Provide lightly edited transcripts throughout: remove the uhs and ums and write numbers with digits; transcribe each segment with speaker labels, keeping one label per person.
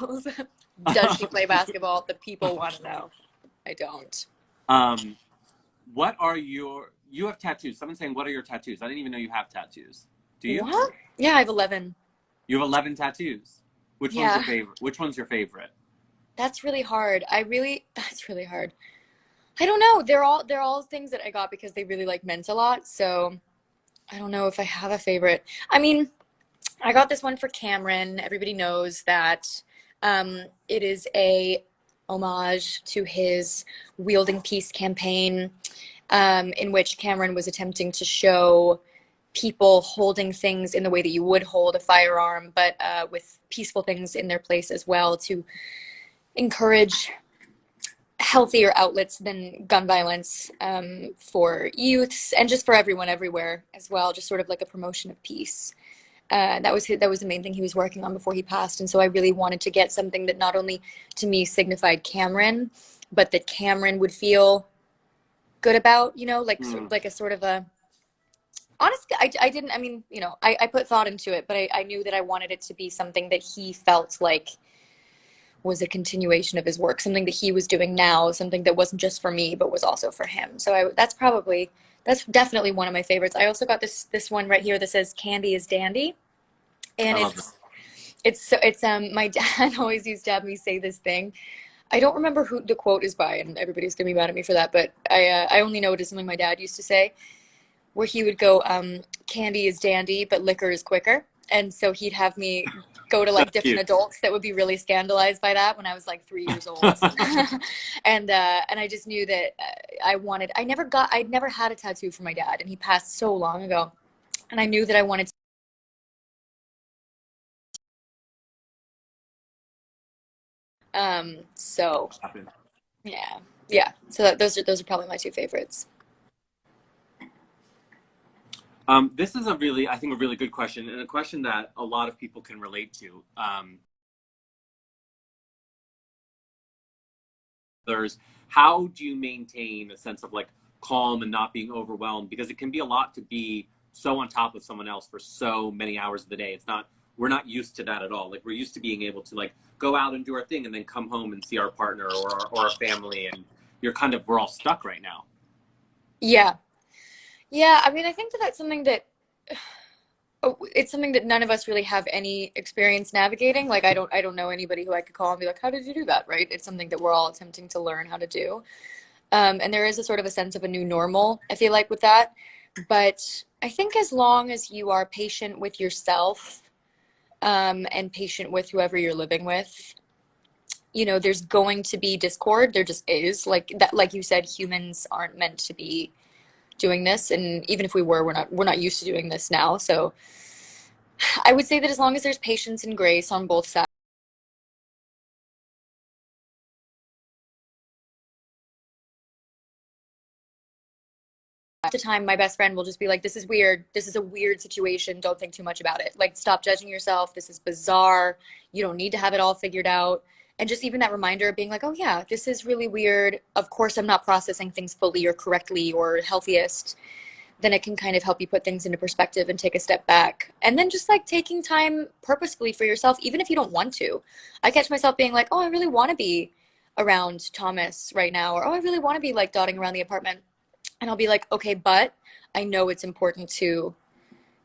Speaker 1: themselves. Does she play basketball? The people want to know. I don't.
Speaker 2: What are you have tattoos. Someone's saying, what are your tattoos? I didn't even know you have tattoos. Do you?
Speaker 1: What? Yeah, I have 11.
Speaker 2: You have 11 tattoos. Which one's
Speaker 1: Yeah,
Speaker 2: your favorite? Which one's your favorite?
Speaker 1: that's really hard. That's really hard. I don't know. They're all things that I got because they really like meant a lot. So I don't know if I have a favorite. I mean, I got this one for Cameron. Everybody knows that it is a homage to his Wielding Peace campaign, in which Cameron was attempting to show people holding things in the way that you would hold a firearm, but with peaceful things in their place as well to encourage healthier outlets than gun violence for youths and just for everyone everywhere as well, just sort of like a promotion of peace. That was the main thing he was working on before he passed, and so I really wanted to get something that not only to me signified Cameron, but that Cameron would feel good about, like
Speaker 2: Mm.
Speaker 1: like a sort of a honestly, I didn't, I mean, I put thought into it, but I knew that I wanted it to be something that he felt like was a continuation of his work, something that he was doing now, something that wasn't just for me, but was also for him. So that's definitely one of my favorites. I also got this one right here that says "Candy is dandy,"
Speaker 2: I
Speaker 1: and
Speaker 2: love that.
Speaker 1: it's my dad always used to have me say this thing. I don't remember who the quote is by, and everybody's gonna be mad at me for that, but I only know it is something my dad used to say, where he would go, "Candy is dandy, but liquor is quicker." And so he'd have me go to like
Speaker 2: That's
Speaker 1: different
Speaker 2: cute.
Speaker 1: adults that would be really scandalized by that when I was like 3 years old. And I just knew that I'd never had a tattoo for my dad, and he passed so long ago. And I knew that I wanted to, so yeah, yeah. So those are probably my two favorites.
Speaker 2: This is a really, I think, a really good question, and a question that a lot of people can relate to. There's how do you maintain a sense of like calm and not being overwhelmed? Because it can be a lot to be so on top of someone else for so many hours of the day. It's not, we're not used to that at all. Like we're used to being able to like go out and do our thing and then come home and see our partner or our family. And we're all stuck right now.
Speaker 1: Yeah, yeah. I mean, I think that that's something that it's something that none of us really have any experience navigating. Like I don't know anybody who I could call and be like, how did you do that? Right? It's something that we're all attempting to learn how to do. And there is a sort of a sense of a new normal, I feel like, with that. But I think as long as you are patient with yourself, and patient with whoever you're living with, there's going to be discord. There just is. Like that, like you said, humans aren't meant to be doing this, and even if we were, we're not used to doing this now. So I would say that as long as there's patience and grace on both sides. At the time, my best friend will just be like, this is weird. This is a weird situation. Don't think too much about it. Like, stop judging yourself. This is bizarre. You don't need to have it all figured out. And just even that reminder of being like, oh, yeah, this is really weird. Of course, I'm not processing things fully or correctly or healthiest. Then it can kind of help you put things into perspective and take a step back. And then just like taking time purposefully for yourself, even if you don't want to. I catch myself being like, oh, I really want to be around Thomas right now, or oh, I really want to be like dotting around the apartment. And I'll be like, okay, but I know it's important to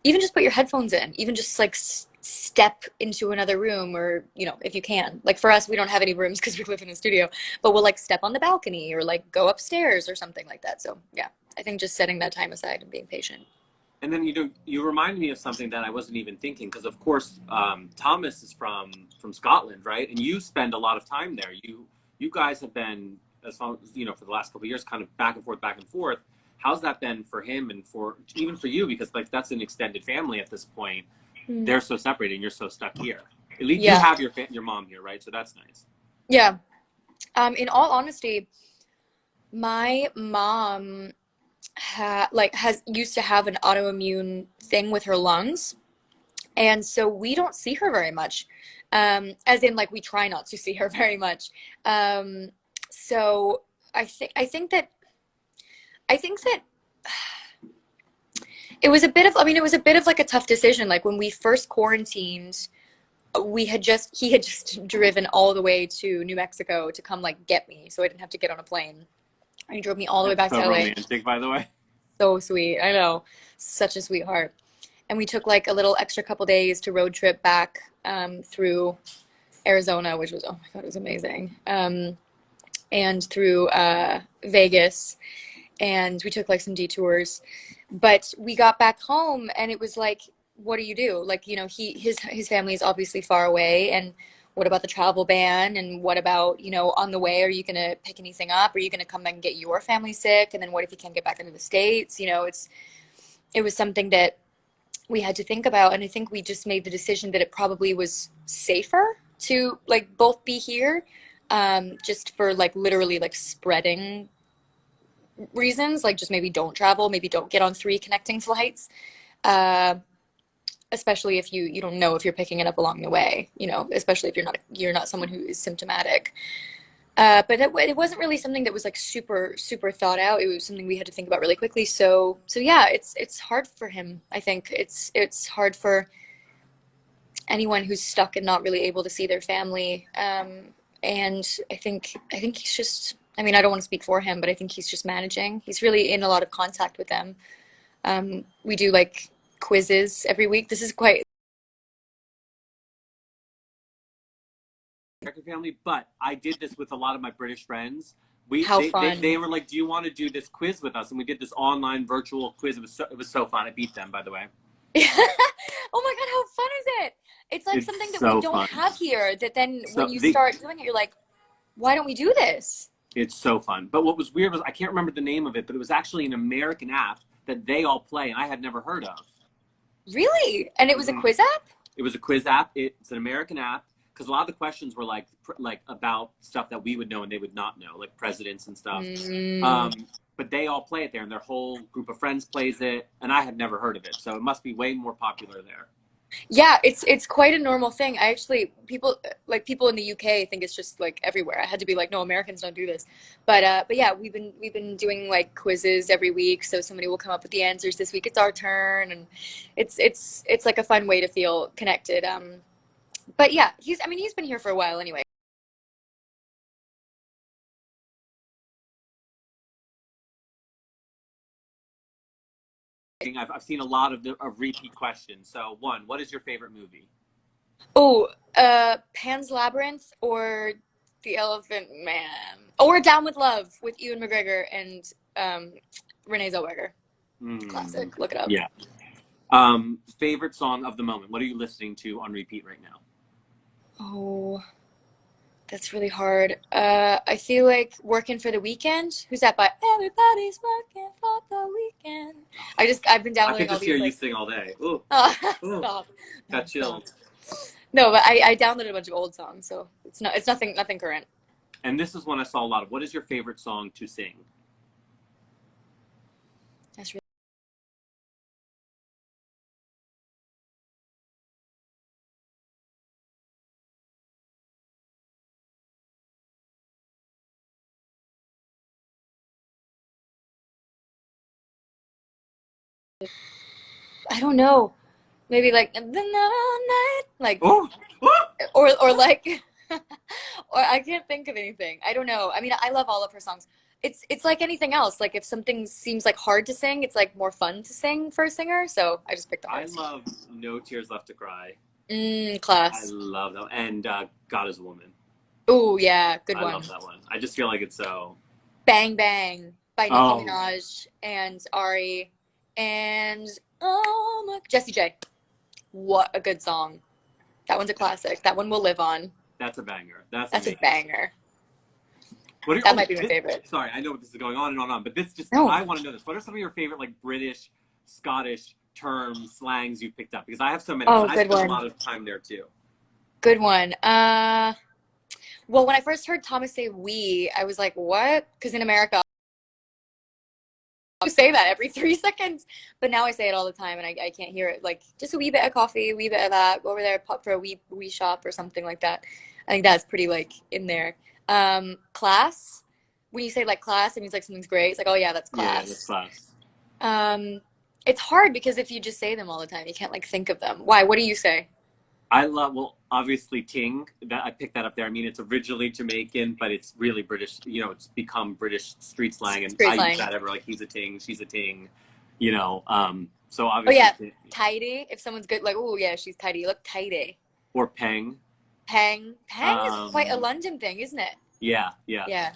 Speaker 1: even just put your headphones in, even just like step into another room, or, if you can. Like for us, we don't have any rooms because we live in a studio, but we'll like step on the balcony or like go upstairs or something like that. So yeah, I think just setting that time aside and being patient.
Speaker 2: And then you remind me of something that I wasn't even thinking, because of course Thomas is from Scotland, right? And you spend a lot of time there. You guys have been, as long as for the last couple of years, kind of back and forth, back and forth. How's that been for him and for even for you? Because like that's an extended family at this point.
Speaker 1: Mm.
Speaker 2: They're so separated, and you're so stuck here. At least you
Speaker 1: Yeah,
Speaker 2: have your mom here, right? So that's nice.
Speaker 1: yeah. In all honesty, my mom has used to have an autoimmune thing with her lungs, and so we don't see her very much. As in, like, we try not to see her very much. Um, so I think that it was a bit of, I mean, it was a bit of like a tough decision. Like when we first quarantined, he had just driven all the way to New Mexico to come like get me, so I didn't have to get on a plane. And he drove me all the way
Speaker 2: That's
Speaker 1: back to
Speaker 2: so
Speaker 1: LA.
Speaker 2: romantic, by the way.
Speaker 1: So sweet. I know. Such a sweetheart. And we took like a little extra couple days to road trip back through Arizona, which was, oh my God, it was amazing. And through Vegas. And we took like some detours. But we got back home and it was like, what do you do? Like, you know, his family is obviously far away. And what about the travel ban? And what about, you know, on the way, are you going to pick anything up? Are you going to come back and get your family sick? And then what if you can't get back into the States? You know, it was something that we had to think about. And I think we just made the decision that it probably was safer to like both be here, just for like literally like spreading reasons, like just maybe don't travel, maybe don't get on three connecting flights. Uh, Especially if you don't know if you're picking it up along the way, you know, especially if you're not someone who is symptomatic. But it wasn't really something that was like super thought out. It was something we had to think about really quickly. So yeah, it's hard for him. I think it's hard for anyone who's stuck and not really able to see their family. And I think he's just. I mean, I don't want to speak for him, but I think he's just managing. He's really in a lot of contact with them. We do like quizzes every week. This is quite
Speaker 2: American family, but I did this with a lot of my British friends.
Speaker 1: how fun.
Speaker 2: They were like, "Do you want to do this quiz with us?" And we did this online virtual quiz. It was so fun. I beat them, by the way.
Speaker 1: Oh my God, how fun is it? It's like something
Speaker 2: It's
Speaker 1: that we
Speaker 2: so
Speaker 1: don't
Speaker 2: fun.
Speaker 1: have here, that then when
Speaker 2: So
Speaker 1: you start doing it, you're like, why don't we do this?
Speaker 2: it's so fun. But what was weird was I can't remember the name of it, but it was actually an American app that they all play, and I had never heard of.
Speaker 1: Really? And it was a
Speaker 2: Mhm.
Speaker 1: quiz app?
Speaker 2: It was a quiz app. It's an American app because a lot of the questions were like about stuff that we would know and they would not know, like presidents and stuff.
Speaker 1: Mm.
Speaker 2: Um, but they all play it there, and their whole group of friends plays it, and I had never heard of it, so it must be way more popular there.
Speaker 1: Yeah, it's quite a normal thing. I actually people in the UK think it's just like everywhere. I had to be like, no, Americans don't do this. But yeah, we've been doing like quizzes every week, so somebody will come up with the answers. This week it's our turn, and it's like a fun way to feel connected. But yeah, he's been here for a while anyway.
Speaker 2: I've seen a lot of repeat questions. So one, what is your favorite movie?
Speaker 1: Oh, Pan's Labyrinth or The Elephant Man or Down with Love with Ewan McGregor and Renee Zellweger.
Speaker 2: Mm,
Speaker 1: Classic. Look it up.
Speaker 2: yeah. Favorite song of the moment. What are you listening to on repeat right now?
Speaker 1: Oh, that's really hard. I feel like Working for the Weekend. Who's that by? Everybody's working for the weekend. I've been
Speaker 2: I could
Speaker 1: downloading all
Speaker 2: just hear
Speaker 1: these
Speaker 2: you
Speaker 1: like.
Speaker 2: sing all day. Ooh,
Speaker 1: Oh,
Speaker 2: ooh,
Speaker 1: stop.
Speaker 2: got
Speaker 1: No, stop.
Speaker 2: chills.
Speaker 1: No, but I downloaded a bunch of old songs, so it's nothing current.
Speaker 2: And this is one I saw a lot of. What is your favorite song to sing?
Speaker 1: That's really. I don't know. Maybe like the night, like
Speaker 2: Oh, oh!
Speaker 1: or like or I can't think of anything. I don't know. I mean, I love all of her songs. It's like anything else. Like if something seems like hard to sing, it's like more fun to sing for a singer. So I just picked the
Speaker 2: I
Speaker 1: hardest one.
Speaker 2: love No Tears Left to Cry. I
Speaker 1: Class.
Speaker 2: love that. And God is a Woman.
Speaker 1: Oh yeah, good
Speaker 2: I
Speaker 1: one.
Speaker 2: love that one. I just feel like it's so.
Speaker 1: Bang Bang by Nicki
Speaker 2: Oh,
Speaker 1: Minaj and Ari and oh my Jessie J. What a good song. That one's a classic. That one will live on.
Speaker 2: that's a banger. That's
Speaker 1: That's a
Speaker 2: amazing.
Speaker 1: banger.
Speaker 2: What are
Speaker 1: That
Speaker 2: oh,
Speaker 1: might be my favorite.
Speaker 2: sorry, I know this is going on and on, but this just
Speaker 1: No.
Speaker 2: I want to know this. What are some of your favorite like British, Scottish terms, slangs you've picked up? Because I have so many.
Speaker 1: Oh,
Speaker 2: Because I
Speaker 1: good
Speaker 2: spend a
Speaker 1: one.
Speaker 2: lot of time there too.
Speaker 1: Good one. Well, when I first heard Thomas say "we," I was like, "What?" Because in America, I say that every 3 seconds, but now I say it all the time, and I can't hear it. Like just a wee bit of coffee, a wee bit of that. Go over there, pop for a wee shop or something like that. I think that's pretty like in there. Class. When you say like class, it means like something's great. It's like, oh yeah, that's
Speaker 2: Yeah, that's
Speaker 1: class.
Speaker 2: class.
Speaker 1: Um, it's hard because if you just say them all the time, you can't like think of them. Why? What do you say?
Speaker 2: I love, well, obviously Ting. That I picked that up there. I mean, it's originally Jamaican, but it's really British. You know, it's become British street slang, and
Speaker 1: Street
Speaker 2: I use
Speaker 1: slang.
Speaker 2: that ever. Like he's a Ting, she's a Ting. You know, so
Speaker 1: Oh
Speaker 2: obviously,
Speaker 1: yeah, tidy. If someone's good, like, oh yeah, she's tidy. You look tidy.
Speaker 2: or Peng.
Speaker 1: Peng. Peng is quite a
Speaker 2: Um,
Speaker 1: London thing, isn't it?
Speaker 2: yeah, yeah.
Speaker 1: Yeah.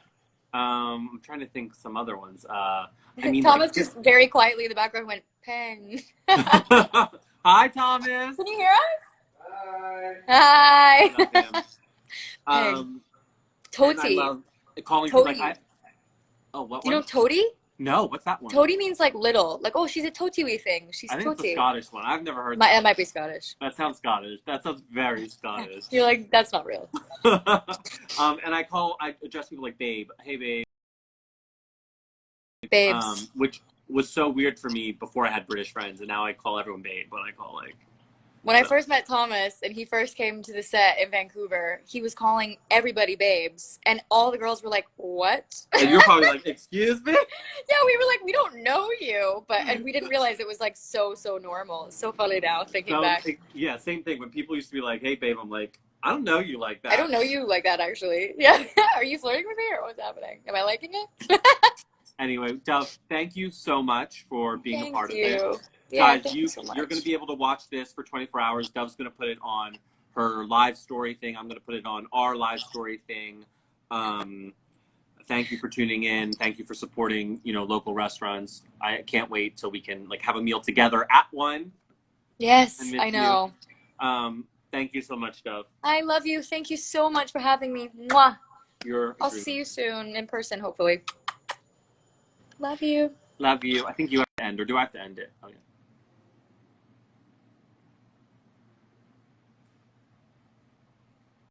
Speaker 2: I'm trying to think some other ones. I mean, like
Speaker 1: Thomas
Speaker 2: just.
Speaker 1: just very quietly in the background went, Peng.
Speaker 2: Hi, Thomas.
Speaker 1: Can you hear us?
Speaker 2: I
Speaker 1: Hi.
Speaker 2: love him.
Speaker 1: Peng.
Speaker 2: And I
Speaker 1: Toti.
Speaker 2: love calling people like
Speaker 1: Toti.
Speaker 2: I. Oh, what
Speaker 1: Do you know
Speaker 2: one?
Speaker 1: Toti?
Speaker 2: No, what's that one?
Speaker 1: Toti means like little. Like, oh, she's a Toti thing. She's
Speaker 2: I think it's the
Speaker 1: Toti.
Speaker 2: Scottish one. I've never heard
Speaker 1: That
Speaker 2: that.
Speaker 1: might be Scottish.
Speaker 2: That sounds Scottish. That sounds very Scottish.
Speaker 1: You're like, that's not real.
Speaker 2: And I address people like babe. Hey, babe.
Speaker 1: Babes.
Speaker 2: Which was so weird for me before I had British friends, and now I call everyone babe. But I call like.
Speaker 1: When I
Speaker 2: So.
Speaker 1: first met Thomas and he first came to the set in Vancouver, he was calling everybody babes. And all the girls were like, what?
Speaker 2: And you're probably like, excuse me?
Speaker 1: Yeah, we were like, we don't know you. And we didn't realize it was like so normal. It's so funny now thinking
Speaker 2: So,
Speaker 1: back.
Speaker 2: yeah, same thing. When people used to be like, hey, babe, I'm like, I don't know you like that.
Speaker 1: I don't know you like that actually. Yeah. Are you flirting with me or what's happening? Am I liking it?
Speaker 2: Anyway, Dove, thank you so much for being a part of this.
Speaker 1: Yeah,
Speaker 2: Guys,
Speaker 1: thank you so much.
Speaker 2: you're going to be able to watch this for 24 hours. Dove's going to put it on her live story thing. I'm going to put it on our live story thing. Thank you for tuning in. Thank you for supporting, local restaurants. I can't wait till we can like have a meal together at one.
Speaker 1: Yes,
Speaker 2: miss
Speaker 1: I know.
Speaker 2: You. Thank you so much, Dove.
Speaker 1: I love you. Thank you so much for having me. Mwah. I'll
Speaker 2: dream.
Speaker 1: see you soon in person, hopefully. Love you.
Speaker 2: Love you. I think you have to end, or do I have to end it? Oh, yeah.